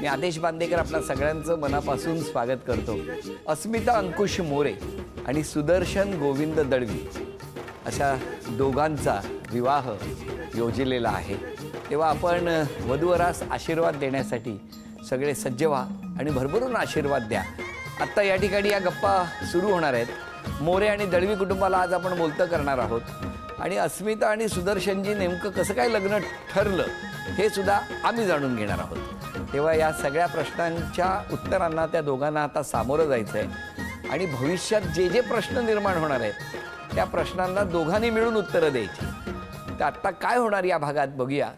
मी आदेश बांदेकर आपल्या सगळ्यांचं मनापासून स्वागत करतो। अस्मिता अंकुश मोरे आणि सुदर्शन गोविंद दळवी अशा दोघांचा विवाह योजलेला आहे। तेव्हा आपण वधूवरास आशीर्वाद देण्यासाठी सगळे सज्ज व्हा आणि भरभरून आशीर्वाद द्या। आता या ठिकाणी या गप्पा सुरू होणार आहेत। मोरे आणि दळवी कुटुंबाला आज आपण बोलतं करणार आहोत आणि अस्मिता आणि सुदर्शनजी नेमकं कसं काय लग्न ठरलं हे सुद्धा आम्ही जाणून घेणार आहोत। तेव्हा या सगळ्या प्रश्नांच्या उत्तरांना त्या दोघांना आता सामोरं जायचं आहे आणि भविष्यात जे जे प्रश्न निर्माण होणार आहेत त्या प्रश्नांना दोघांनी मिळून उत्तरं द्यायची। तर आता काय होणार या भागात बघूया।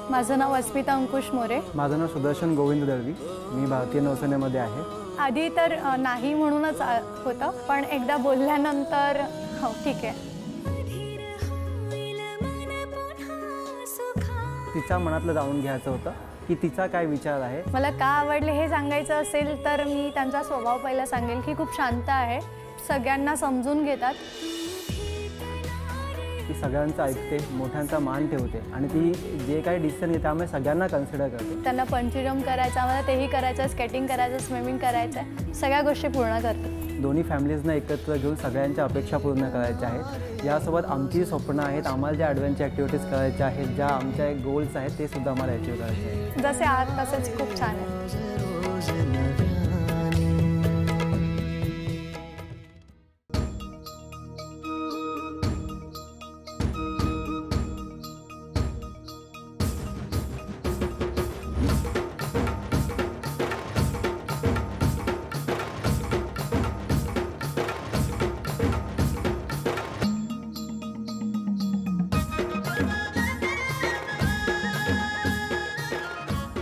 माझं नाव अस्मिता अंकुश मोरे। माझं नाव सुदर्शन गोविंद दळवी। मी भारतीय नौसेनेमध्ये आहे। आधी तर नाही म्हणूनच होतं, पण एकदा बोलल्यानंतर हो ठीक आहे। तिच्या मनातलं जाणून घ्यायचं होतं की तिचा काय विचार आहे। मला का आवडले हे सांगायचं असेल तर मी त्यांचा स्वभाव पहिला सांगेल की खूप शांत आहे, सगळ्यांना समजून घेतात, ती सगळ्यांचं ऐकते, मोठ्यांचा मान ठेवते आणि ती जे काही डिसिजन घेते त्यामुळे सगळ्यांना कन्सिडर करते। त्यांना पंची जंप करायचा, आम्हाला तेही करायचं, स्केटिंग करायचं, स्विमिंग करायचं, सगळ्या गोष्टी पूर्ण करते। दोन्ही फॅमिलीजना एकत्र घेऊन सगळ्यांच्या अपेक्षा पूर्ण करायच्या आहेत। यासोबत आमची स्वप्न आहेत, आम्हाला ज्या ॲडव्हेंचर ॲक्टिव्हिटीज करायच्या आहेत, ज्या आमच्या गोल्स आहेत ते सुद्धा आम्हाला अचीव करायचे आहेत। जसे आहात तसेच खूप छान आहे।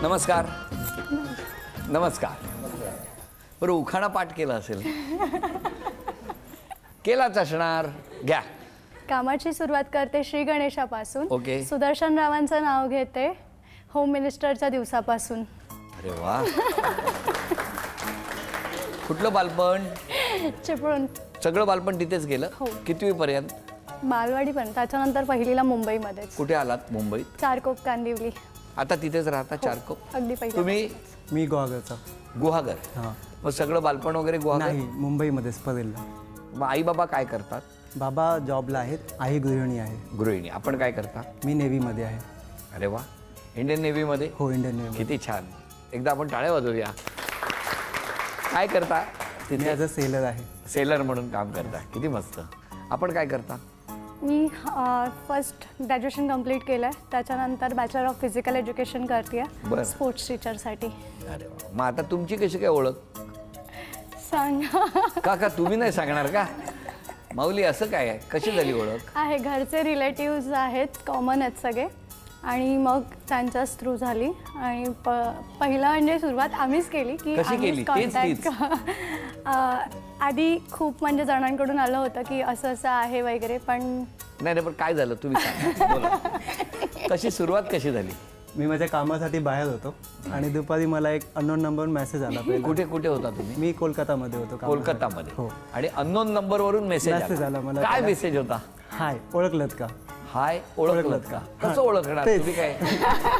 नमस्कार। नमस्कार। बरं, उखाणा पाठ केला असेल? केलाच असणार। घ्या। कामाची सुरुवात करते श्री गणेशापासून। ओके। सुदर्शन रावांचं नाव घेते होम मिनिस्टरच्या दिवसापासून। अरे वा। कुठलं बालपण? चिपळूण। सगळं बालपण तिथेच गेलं? हो। कितवीपर्यंत? बालवाडी पण, त्याच्यानंतर पहिलीला मुंबईमध्ये। कुठे आलात? मुंबईत? चारकोप, कांदिवली। आता तिथेच राहता? चारकोप? अगदी पहिली। तुम्ही? मी गुहागरचा। गुहागर? हां। मग सगळं बालपण वगैरे गुहागर? नाही, मुंबईमध्येच परेलला। मग आई बाबा काय करतात? बाबा जॉबला आहेत, आई गृहिणी आहे। गृहिणी। आपण काय करता? मी नेव्हीमध्ये आहे। अरे वा। इंडियन नेव्हीमध्ये? हो, इंडियन नेव्ही। किती छान। एकदा आपण टाळ्या वाजवूया। काय करता मी ॲज अ सेलर आहे। सेलर म्हणून काम करता। किती मस्त। आपण काय करता? मी फर्स्ट ग्रॅज्युएशन कंप्लीट केलं आहे, त्याच्यानंतर बॅचलर ऑफ फिजिकल एज्युकेशन करते आहे स्पोर्ट्स टीचरसाठी। अरे वा। मग आता तुमची कशी काय ओळख? सांगा। का तुम्ही नाही सांगणार का? माऊली असं काय आहे? कशी झाली ओळख? आहे, घरचे रिलेटिव्ज आहेत, कॉमन आहेत सगळे, आणि मग त्यांच्याच थ्रू झाली। आणि पहिला म्हणजे सुरुवात आम्हीच केली की कशी केली? कॉन्टॅक्ट आधी खूप म्हणजे जणांकडून आलं होतं की असं असं आहे वगैरे, पण नाही पण काय झालं तुम्ही सांगा। बोला। कशी सुरुवात कशी झाली? मी माझ्या कामासाठी बाहेर होतो आणि दुपारी मला एक अननोन नंबर मेसेज आला। कुठे कुठे होता तुम्ही? मी कोलकातामध्ये होतो। कोलकातामध्ये? हो। आणि अननोन नंबरवरून मेसेज आला मला। काय मेसेज होता? हाय, ओळखलत का? हाय, ओळखलत का? कसं ओळखणार तुम्ही? काय?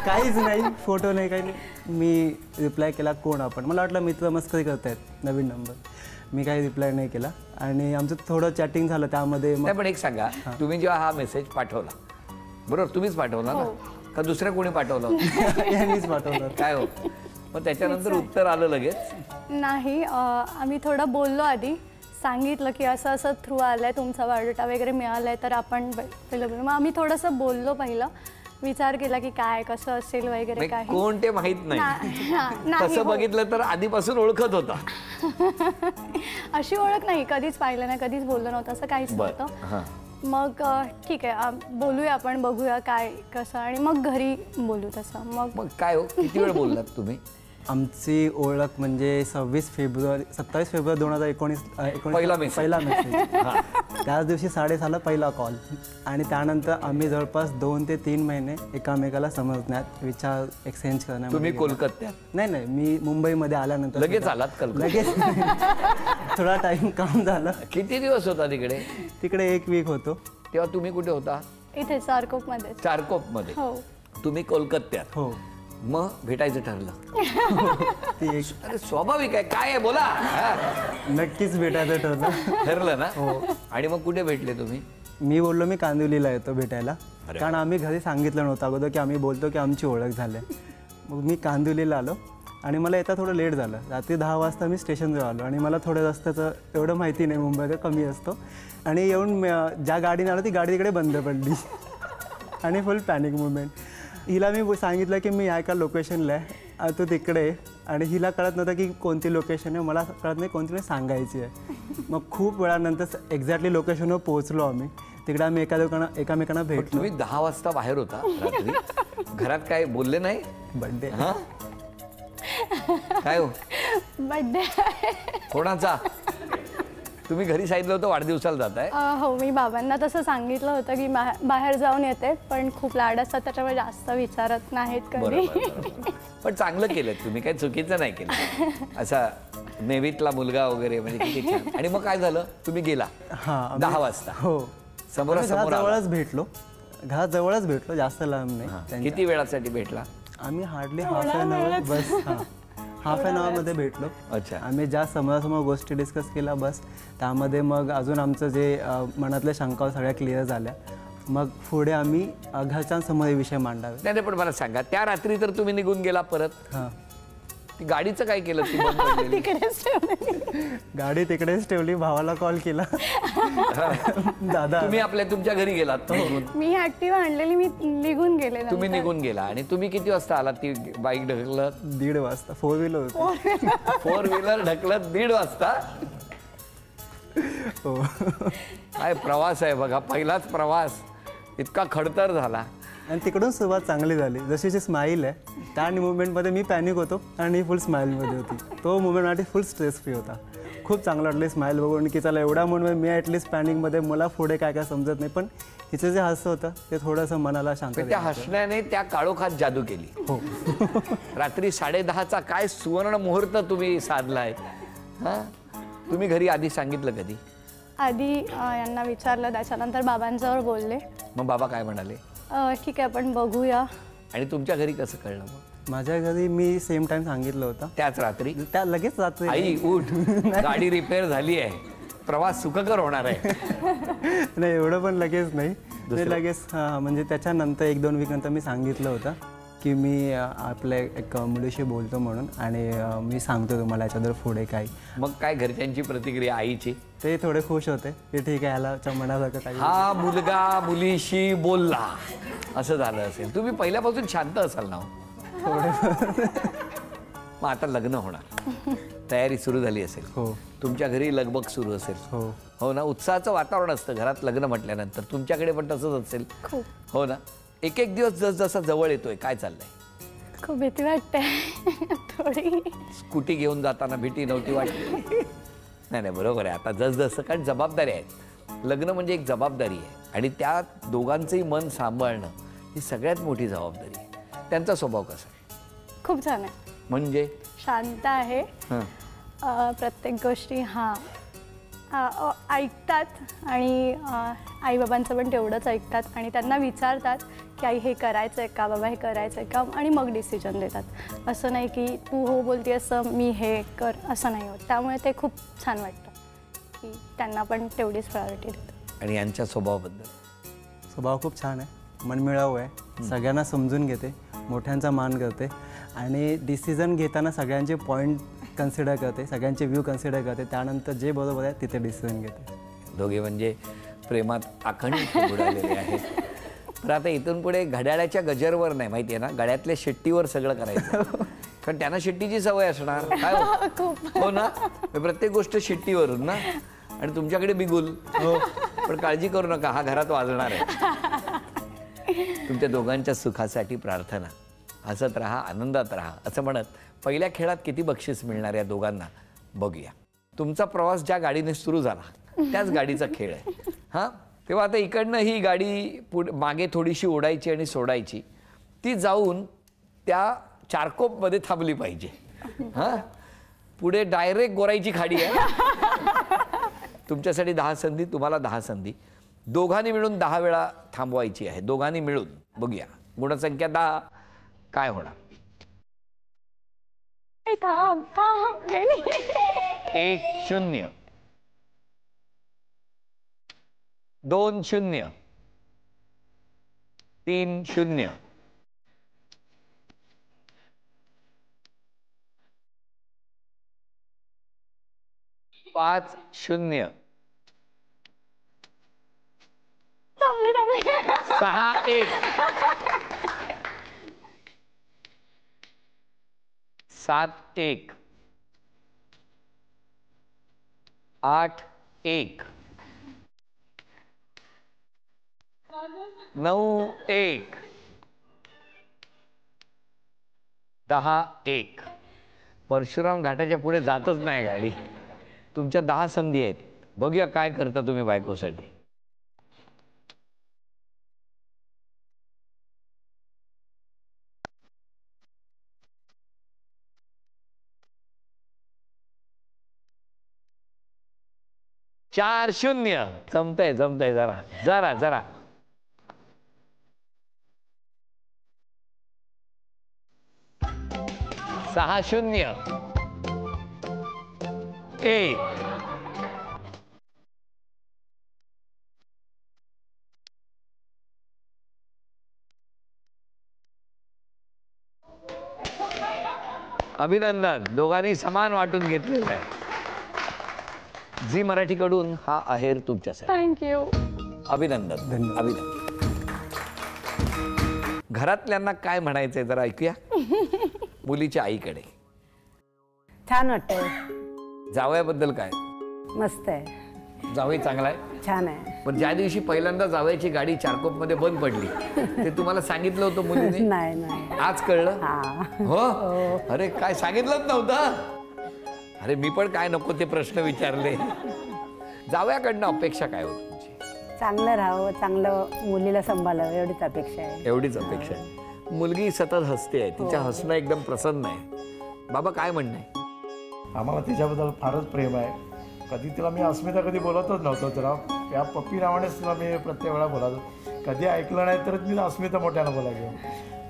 काहीच नाही, फोटो नाही, काही नाही। मी रिप्लाय केला कोण आपण, मला वाटलं मित्र मस्करी करतायत, नवीन नंबर। मी काही रिप्लाय नाही केला आणि आमचं थोडं चॅटिंग झालं त्यामध्ये। नाही पण एक सांगा, तुम्ही जेव्हा हा मेसेज पाठवला, बरोबर तुम्हीच पाठवला ना का दुसऱ्या कोणी पाठवलं होतं? यांनीच पाठवलं। काय हो? मग त्याच्यानंतर उत्तर आलं लगेच? नाही, आम्ही थोडं बोललो आधी, सांगितलं की असं असं थ्रू आलं आहे, तुमचा बायोडेटा वगैरे मिळाला आहे, तर आपण पहिलं मग आम्ही थोडंसं बोललो, पहिलं विचार केला की काय कसं असेल वगैरे, काय कोण ते माहित नाही। तसं बघितलं तर आधीपासून ओळखत होता? अशी ओळख नाही, कधीच पाहिलं नाही, कधीच बोललो नव्हतं, असं काहीच नव्हतं। मग ठीक आहे, बोलूया आपण, बघूया काय कसं, आणि मग घरी बोलू तसं। मग काय हो, किती वेळ बोललात तुम्ही? आमची ओळख म्हणजे 27 फेब्रुवारी 2019 पहिला मेसेज। त्याच दिवशी 6:30 पहिला कॉल आणि त्यानंतर आम्ही जवळपास 2 ते 3 महिने एकामेकाला समजण्यात, विचार एक्सचेंज करण्यात। तुम्ही कोलकात्यात? नाही, मी मुंबईमध्ये आल्यानंतर लगेच आलात? लगेच थोडा टाइम काम झालं. किती दिवस होता तिकडे? तिकडे 1 वीक होतो. तेव्हा तुम्ही कुठे होता? इथे चारकोपमध्ये. चारकोपमध्ये. हो. तुम्ही कोलकात्यात. हो. मग भेटायचं ठरलं? ती एक अरे स्वाभाविक आहे, काय आहे बोला. हा. नक्कीच भेटायचं ठरलं. ठरलं ना? आणि मग कुठे भेटले तुम्ही? मी बोललो मी कांदिवलीला येतो भेटायला, अरे कारण आम्ही घरी सांगितलं नव्हतं अगोदर की आम्ही बोलतो की आमची ओळख झाली. मग मी कांदिवलीला आलो आणि मला येता थोडं लेट झालं. रात्री 10 वाजता मी स्टेशनवर आलो आणि मला थोडं रस्त्याचं एवढं माहिती नाही, मुंबईत कमी असतो. आणि येऊन ज्या गाडीने आलो ती गाडी तिकडे बंद पडली आणि फुल पॅनिक मुवमेंट. हिला मी सांगितलं की मी एका लोकेशनला आहे, तू तिकडे आहे. आणि हिला कळत नव्हतं की कोणती लोकेशन आहे, मला कळत नाही कोणती सांगायची आहे. मग खूप वेळानंतर एक्झॅक्टली लोकेशनवर पोहोचलो आम्ही. तिकडे आम्ही एकामेकांना भेटलो. तुम्ही 10 वाजता बाहेर होता रात्री. घरात काय बोलले नाही? बड्डे. हा काय हो? बर्थडे. कोणाचा? तुम्ही घरी सांगितलं होतं वाढदिवसाला जाताय? हो, मी बाबांना तसं सांगितलं होतं की बाहेर जाऊन येते, पण खूप लाड असतात त्याच्यामुळे जास्त विचारत नाहीत कधी. बरोबर. पण चांगलं केलं तुम्ही, काही चुकीचं नाही केलं. असा नेव्हीतला मुलगा वगैरे, म्हणजे किती छान. आणि मग काय झालं? तुम्ही गेला हां 10 वाजता. हो. समोरासमोर आला. घराजवळच भेटलो. घराजवळच भेटलो, जास्त लांब नाही. किती वेळासाठी भेटला? आम्ही हार्डली हाफ ॲन आवर बस हाफ ॲन आवरमध्ये भेटलो. अच्छा. आम्ही ज्या समोरासमोर गोष्टी डिस्कस केल्या बस, त्यामध्ये मग अजून आमचं जे मनातल्या शंका सगळ्या क्लिअर झाल्या. मग पुढे आम्ही घरच्यांसमोर हे विषय मांडावे. नाही पण मला सांगा, त्या रात्री तर तुम्ही निघून गेला परत. हां. ती गाडीचं काय केलं? ती बंद पडलेली. तिकडेच ठेवली. गाडी तिकडेच ठेवली. भावाला कॉल केला. दादा तुम्ही तुमच्या घरी गेलात निघून. मी ऍक्टिव्ह आणलेली, मी निघून गेले. तुम्ही निघून गेला. आणि तुम्ही किती वाजता आलात? ती बाईक ढकलत 1:30 वाजता 4 व्हीलर होती. 4 व्हीलर ढकलत 1:30 वाजता. हो. काय प्रवास आहे बघा, पहिलाच प्रवास इतका खडतर झाला. आणि तिकडून सुरुवात चांगली झाली. जशी जी स्माईल आहे त्या मुवमेंटमध्ये मी पॅनिक होतो आणि फुल स्माईलमध्ये होती. तो मुवमेंट माझी फुल स्ट्रेस फ्री होता. खूप चांगलं वाटलं स्माईल बघून की चला एवढा मुवमेंट मी ॲटलिस्ट पॅनिकमध्ये मला पुढे काय काय समजत नाही, पण हिचं जे हास्य होतं ते थोडंसं मनाला शांत. त्या हसण्याने त्या काळोखात जादू केली. हो. रात्री 10:30चा काय सुवर्ण मुहूर्त तुम्ही साधलाय. हा, तुम्ही घरी आधी सांगितलं कधी? आधी यांना विचारलं, त्याच्यानंतर बाबांजवळ बोलले. मग बाबा काय म्हणाले? ठीक आहे आपण बघूया. आणि तुमच्या घरी कसं कळलं मग? माझ्या घरी मी सेम टाइम सांगितलं होतं. त्याच रात्री? त्या लगेच रात्री. आई उठ, गाडी रिपेअर झाली आहे, प्रवास सुखकर होणार आहे. नाही एवढं पण लगेच नाही. ते लगेच म्हणजे त्याच्यानंतर 1-2 वीक नंतर मी सांगितलं होतं की मी आपल्या एक मुलीशी बोलतो म्हणून, आणि मी सांगतो तुम्हाला याच्यावर पुढे काय. मग काय घरच्यांची प्रतिक्रिया आईची? ते थोडे खुश होते की ठीक आहे, ह्याला मनासारखं काही. हा मुलगा मुलीशी बोलला असं झालं असेल. तुम्ही पहिल्यापासून शांत असाल ना? मग आता लग्न होणार, तयारी सुरू झाली असेल. हो. तुमच्या घरी लगबग सुरू असेल. हो. हो ना, उत्साहाचं वातावरण असतं घरात लग्न म्हटल्यानंतर. तुमच्याकडे पण तसंच असेल. हो ना. एक एक दिवस जसा जवळ येतोय, काय चाललंय? खूप भीती वाटते थोडी. स्कूटी घेऊन जाताना भीती नव्हती वाटली? नाही बरोबर आहे. आता जसं कारण जबाबदारी आहेत. लग्न म्हणजे एक जबाबदारी आहे आणि त्या दोघांचंही मन सांभाळणं ही सगळ्यात मोठी जबाबदारी आहे. त्यांचा स्वभाव कसा आहे? खूप छान आहे. म्हणजे शांत आहे. प्रत्येक गोष्टी ऐकतात आणि आईबाबांचं पण तेवढंच ऐकतात आणि त्यांना विचारतात की आई हे करायचं आहे का, बाबा हे करायचं आहे का, आणि मग डिसिजन देतात. असं नाही की तू हो बोलते असं मी हे कर, असं नाही होत. त्यामुळे ते खूप छान वाटतं की त्यांना पण तेवढीच प्रायोरिटी देतात. आणि यांच्या स्वभावाबद्दल? स्वभाव खूप छान आहे, मनमिळावू आहे, सगळ्यांना समजून घेते, मोठ्यांचा मान करते आणि डिसिजन घेताना सगळ्यांचे पॉईंट कन्सिडर करते, सगळ्यांचे व्ह्यू कन्सिडर करते. त्यानंतर जे बरोबर आहे तिथे डिसिजन घेते. दोघे म्हणजे प्रेमात अखंड बुडालेले आहेत. तर आता इथून पुढे घड्याळाच्या गजरवर नाही, माहिती आहे ना, गळ्यातल्या शेट्टीवर सगळं करायचं. कारण त्यांना शेट्टीची सवय असणार. काय हो ना, प्रत्येक गोष्ट शेट्टीवरून ना. आणि तुमच्याकडे बिगुल. हो, पण काळजी करू नका, हा घरात वाजणार आहे. तुमच्या दोघांच्या सुखासाठी प्रार्थना. हसत राहा, आनंदात राहा असं म्हणत पहिल्या खेळात किती बक्षीस मिळणार या दोघांना बघूया. तुमचा प्रवास ज्या गाडीने सुरू झाला त्याच गाडीचा खेळ आहे. हां, तेव्हा आता इकडनं ही गाडी मागे थोडीशी ओढायची आणि सोडायची. ती जाऊन त्या चारकोपमध्ये थांबली पाहिजे. हां, पुढे डायरेक्ट गोराईची खाडी आहे. तुमच्यासाठी 10 संधी, तुम्हाला 10 संधी. दोघांनी मिळून 10 वेळा थांबवायची आहे. दोघांनी मिळून. बघूया गुणसंख्या 10 काय होणार. 1 0 2 0 3 0 5 0 6 1 7 1 8 1 9 1 10 1. परशुराम घाटाच्या पुढे जातच नाही गाडी. तुमच्या 10 संधी आहेत. बघूया काय करता तुम्ही बायकोसाठी. चार 0 जमतंय जरा जरा जरा. 6 0 1 अभिनंदन. दोघांनी समान वाटून घेतलेलं आहे. झी मराठीकडून हा आहेर तुमच्यासाठी. थँक्यू. अभिनंदन. अभिनंदन. घरातल्यांना काय म्हणायचंय जरा ऐकूया. मुलीच्या आईकडे. छान वाटतंय. जावयाबद्दल काय. मस्त आहे. जावई चांगला आहे. छान आहे. पण ज्या दिवशी पहिल्यांदा जावयाची गाडी चारकोप मध्ये बंद पडली ते तुम्हाला सांगितलं होतं मुलीने. नाही नाही. आज कळलं. हा. हो. अरे काय सांगितलंच नव्हतं. अरे मी पण काय नको ते प्रश्न विचारले. जावयाकडनं अपेक्षा काय होती तुमची. चांगलं राहावं, चांगलं मुलीला सांभाळावं एवढीच अपेक्षा आहे. एवढीच अपेक्षा आहे. मुलगी सतत हसते आहे. तिच्या हसणं एकदम प्रसन्न आहे. बाबा काय म्हणणं आहे. आम्हाला तिच्याबद्दल फारच प्रेम आहे. कधी तिला मी अस्मिता कधी बोलतच नव्हतो. तिला त्या पप्पी नावानेच तिला मी प्रत्येक वेळा बोलायचो. कधी ऐकलं नाही तर मी अस्मिता मोठ्यानं बोलायचो.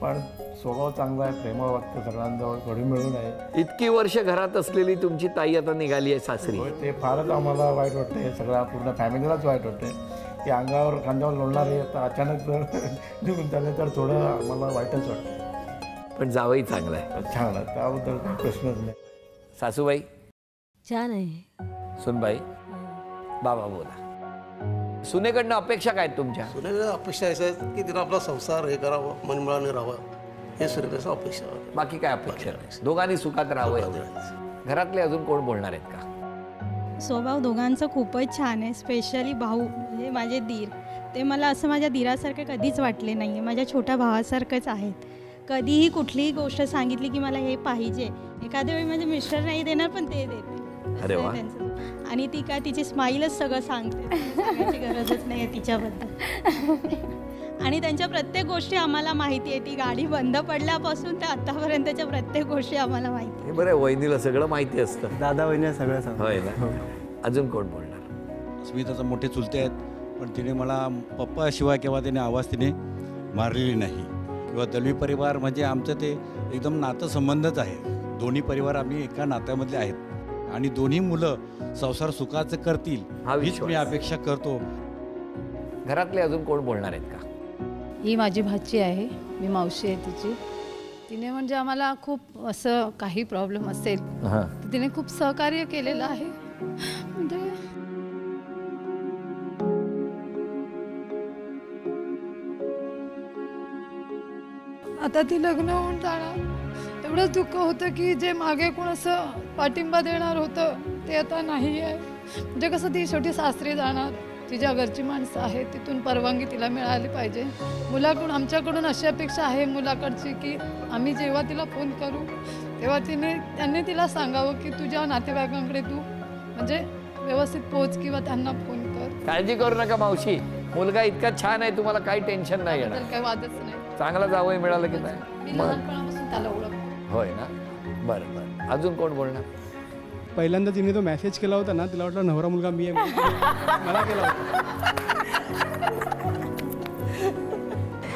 पण स्वभाव चांगला आहे, प्रेमळ वाटतं, सगळ्यांजवळ घडून मिळून आहे. इतकी वर्ष घरात असलेली तुमची ताई आता निघाली आहे सासरी. होय, ते फारच आम्हाला वाईट वाटतं. हे सगळ्या पूर्ण फॅमिलीलाच वाईट वाटतं की अंगावर खांद्यावर लोळणारे आता अचानक जर निघून चालले तर थोडं आम्हाला वाईटच वाटतं. पण जावई चांगला आहे. छान आहे, त्याबद्दल काही प्रश्नच नाही. सासूबाई. छान आहे. सुनबाई. बाबा बोला. सुनेकडनं अपेक्षा काय तुमच्या. सुनेला अपेक्षा अशा आहेत की तिला आपला संसार हे करावं, मनमिळाने राहावं, हे सुनेपेक्षा अपेक्षा आहे. बाकी काय अपेक्षा नाही. दोघांनी सुखात राहावं एवढंच. घरातले अजून कोण बोलणार आहेत का. स्वभाव दोघांचा खूपच छान आहे. स्पेशली भाऊ म्हणजे माझे दीर, ते मला असं माझ्या दीरासारखे कधीच वाटले नाही आहे. माझ्या छोट्या भावासारखंच आहेत. कधीही कुठलीही गोष्ट सांगितली की मला हे पाहिजे, एखाद्या वेळी माझे मिस्टर नाही देणार पण ते देते. अरे वा. आणि ती काय तिची स्माईलच सगळं सांगते. सांगायची गरजच नाही आहे तिच्याबद्दल. आणि त्यांच्या प्रत्येक गोष्टी आम्हाला माहिती आहे. ती गाडी बंद पडल्यापासून तर आतापर्यंतच्या प्रत्येक गोष्टी आम्हाला माहिती आहे. हे बरं, वहिनीला सगळं माहिती असतं. दादा वहिनी सगळं सांगतो. होय ना. अजून कोण बोलणार. अस्मिताचे मोठे चुलते आहेत, पण तिने मला पप्पा शिवाय केव्हा तिने आवाज तिने मारलेली नाही. किंवा दळवी परिवार म्हणजे आमचं ते एकदम नातेसंबंधच आहे. दोन्ही परिवार आम्ही एका नात्यामधले आहेत आणि दोन्ही मुलं संसार सुखाचं करतील हीच मी अपेक्षा करतो. घरातले अजून कोण बोलणार आहेत का. ही माझी भाची आहे, मी मावशी आहे तिची. तिने म्हणजे आम्हाला खूप असं काही प्रॉब्लेम असेल तर तिने खूप सहकार्य केलेलं आहे. म्हणजे आता ती लग्न होऊन जाणार, एवढंच दुःख होतं की जे मागे कोण असं पाठिंबा देणार होतं ते आता नाही आहे. म्हणजे कसं ती शेवटी सासरी जाणार, तिच्या घरची माणसं आहेत, तिथून परवानगी तिला मिळाली पाहिजे. मुलाकडून आमच्याकडून अशी अपेक्षा आहे मुलाकडची की आम्ही जेव्हा तिला फोन करू तेव्हा त्यांनी तिला सांगावं की तुझ्या नातेवाईकांकडे तू म्हणजे व्यवस्थित पोहोच किंवा त्यांना फोन कर. काळजी करू नका मावशी, मुलगा इतका छान आहे, तुम्हाला काही टेन्शन नाही येणार. काही वादच नाही. चांगला जावई मिळालं की नाही. मी लहानपणापासून त्याला ओळखतो. होय ना. बरं बरं. अजून कोण बोलणार. पहिल्यांदा तिने तो मेसेज केला होता ना, तिला वाटलं नवरा मुलगा मी आहे म्हणून मला केला होता.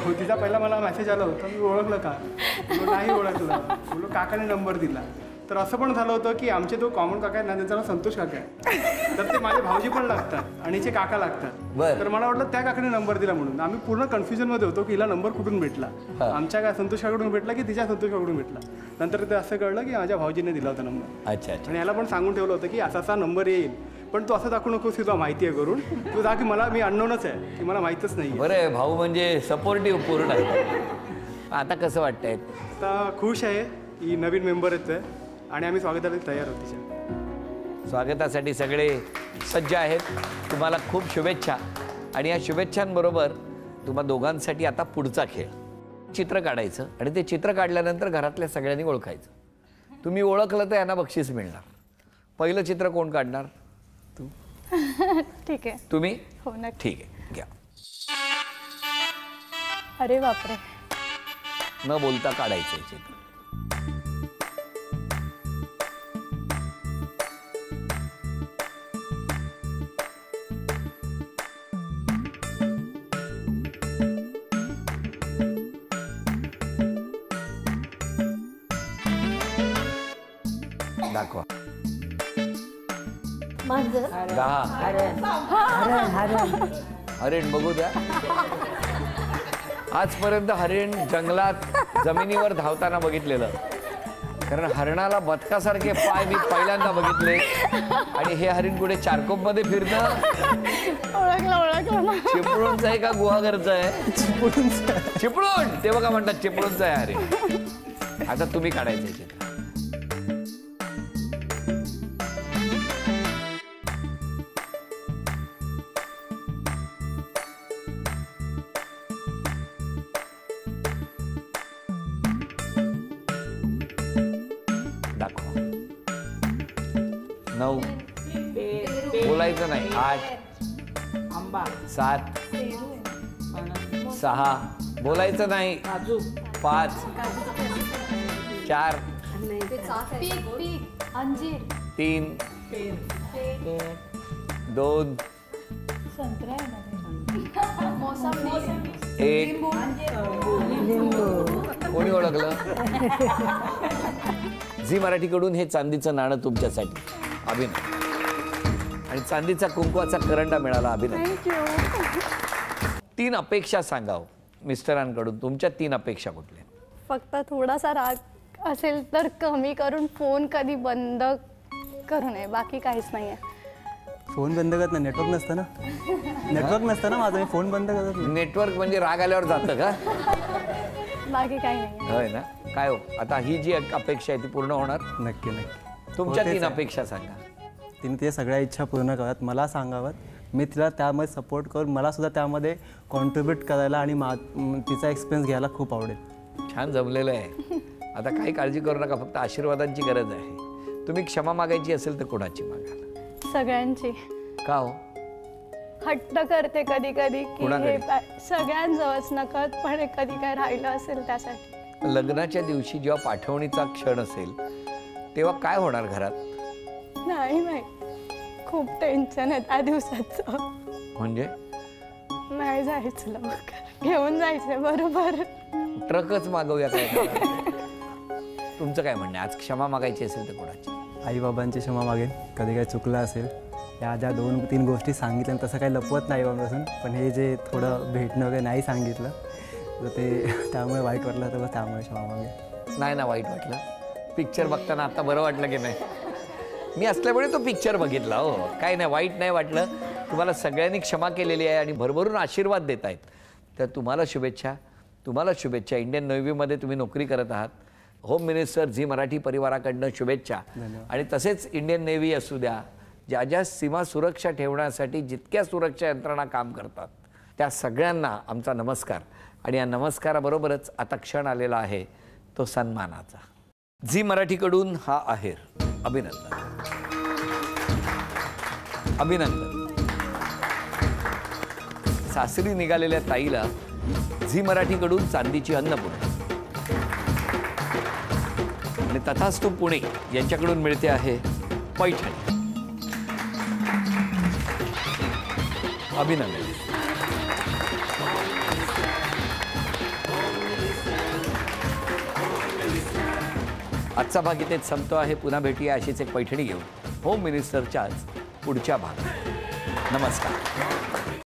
हो, तिचा पहिला मला मेसेज आला होता, मी ओळखलं का? बोललो नाही ओळखलं. बोललो काकाने नंबर दिला. तर असं पण झालं होतं की आमचे तो कॉमन काका आहेत ना, त्यांचं नाव संतोष काका आहे. तर ते माझे भाऊजी पण लागतात आणि जे काका लागतात. तर मला वाटलं त्या काकाने नंबर दिला म्हणून. आम्ही पूर्ण कन्फ्युजनमध्ये होतो की हिला नंबर कुठून भेटला, आमच्या काय संतोष काकाकडून भेटला की तिच्या संतोष काकाकडून भेटला. नंतर ते असं कळलं की माझ्या भाऊजीने दिला होता नंबर. अच्छा. आणि याला पण सांगून ठेवलं होतं की असा नंबर येईल, पण तू असं दाखवू नकोस की तुला माहिती आहे करून. तू जा की मी अननोनच आहे, की मला माहीतच नाही. बरं, भाऊ म्हणजे सपोर्टिव्ह पूर्ण आहे. आता कसं वाटतंय? आता खुश आहे की नवीन मेंबर येतोय आणि आम्ही स्वागताला तयार आहोत तिच्या. स्वागतासाठी सगळे सज्ज आहेत. तुम्हाला खूप शुभेच्छा. आणि या शुभेच्छांबरोबर तुम्हा दोघांसाठी आता पुढचा खेळ, चित्र काढायचं आणि ते चित्र काढल्यानंतर घरातल्या सगळ्यांनी ओळखायचं. तुम्ही ओळखलं तर यांना बक्षीस मिळणार. पहिलं चित्र कोण काढणार? तू. ठीक आहे. तुम्ही? हो नक्की. ठीक आहे, घ्या. अरे बापरे. न बोलता काढायचं आहे चित्र. दाखवा. 10. हरिण बघू द्या. आजपर्यंत हरिण जंगलात जमिनीवर धावताना बघितलेलं, कारण हरणाला बदकासारखे पाय मी पहिल्यांदा बघितले. आणि हे हरिण कुठे चारकोपमध्ये फिरणं? ओळखलं. चिपळूणचं आहे का गुहागरचं आहे? चिपळूण. ते बघा म्हणतात चिपळूणचं आहे हरिण. आता तुम्ही काढायचं चित्र. दाखवा. 9. बोलायचं नाही. 8. 7. 6. बोलायचं नाही. 5. 4. 3. 2. 1. कोणी ओळखलं? झी मराठीकडून हे चांदीचं नाणं तुमच्यासाठी. अभिनंदन. आणि चांदीचा कुंकवाचा करंडा मिळाला. अभिनंदन. 3 अपेक्षा सांगाव मिस्टरांकडून. तुमच्या 3 अपेक्षा कुठल्या? फक्त थोडासा राग असेल तर कमी करून फोन कधी बंद करू नये, बाकी काहीच नाही आहे. फोन बंद करत नाही, नेटवर्क नसतं ना. नेटवर्क नसतं ना माझं, मी फोन बंद करत नाही. नेटवर्क म्हणजे राग आल्यावर जातं का? बाकी काही नाही. होय ना. काय हो, आता ही जी अपेक्षा आहे ती पूर्ण होणार? नक्की नक्की. तुमच्या 3 अपेक्षा सांगा. तिने तिच्या सगळ्या इच्छा पूर्ण कराव्यात, मला सांगाव्यात, मी तिला त्यामध्ये सपोर्ट करून मला सुद्धा त्यामध्ये कॉन्ट्रीब्यूट करायला आणि तिचा एक्सपिरियन्स घ्यायला खूप आवडेल. छान जमलेलं आहे. आता काही काळजी करू नका, फक्त आशीर्वादांची गरज आहे. तुम्ही क्षमा मागायची असेल तर कोणाची मागाल? सगळ्यांची. का हो? हट्ट करते कधी कधी की हे सगळ्यांजवळच नकळतपणे कधी काय राहिलं असेल त्यासाठी. लग्नाच्या दिवशी जेव्हा पाठवणीचा क्षण असेल तेव्हा काय होणार घरात? नाही माहित, खूप टेन्शन आहे त्या दिवसाचं. म्हणजे नाही जायचं लवकर, घेऊन जायचं बरोबर. ट्रकच मागवूया काय? तुमचं काय म्हणणं? आज क्षमा मागायची असेल तर कोणाची? आईबाबांची क्षमा मागेन, कधी काही चुकलं असेल. या ज्या 2-3 गोष्टी सांगितल्या तसं काही लपवत नाही बाबापासून, पण हे जे थोडं भेटणं वगैरे नाही सांगितलं तर ते त्यामुळे वाईट वाटलं, तर बस त्यामुळे क्षमा मागेन. नाही ना वाईट वाटलं? पिक्चर बघताना आता बरं वाटलं की नाही? मी असल्यामुळे तो पिक्चर बघितला. हो काय नाही, वाईट नाही वाटलं. तुम्हाला सगळ्यांनी क्षमा केलेली आहे आणि भरभरून आशीर्वाद देत आहेत. तर तुम्हाला शुभेच्छा. तुम्हाला शुभेच्छा. इंडियन नेव्हीमध्ये तुम्ही नोकरी करत आहात. होम मिनिस्टर झी मराठी परिवाराकडनं शुभेच्छा. आणि तसेच इंडियन नेव्ही असू द्या, ज्या ज्या सीमा सुरक्षा ठेवण्यासाठी जितक्या सुरक्षा यंत्रणा काम करतात त्या सगळ्यांना आमचा नमस्कार. आणि या नमस्काराबरोबरच आता क्षण आलेला आहे तो सन्मानाचा. झी मराठीकडून हा आहेर. अभिनंदन. अभिनंदन. सासरी निघालेल्या ताईला झी मराठीकडून चांदीची अन्नपूर्णा आणि तथास्तु पुणे यांच्याकडून मिळते आहे पैठणी. अभिनंदन. आजचा भाग इथेच संपतो आहे. पुन्हा भेटूया अशीच एक पैठणी घेऊन होम मिनिस्टरच्याच पुढच्या भागात. नमस्कार.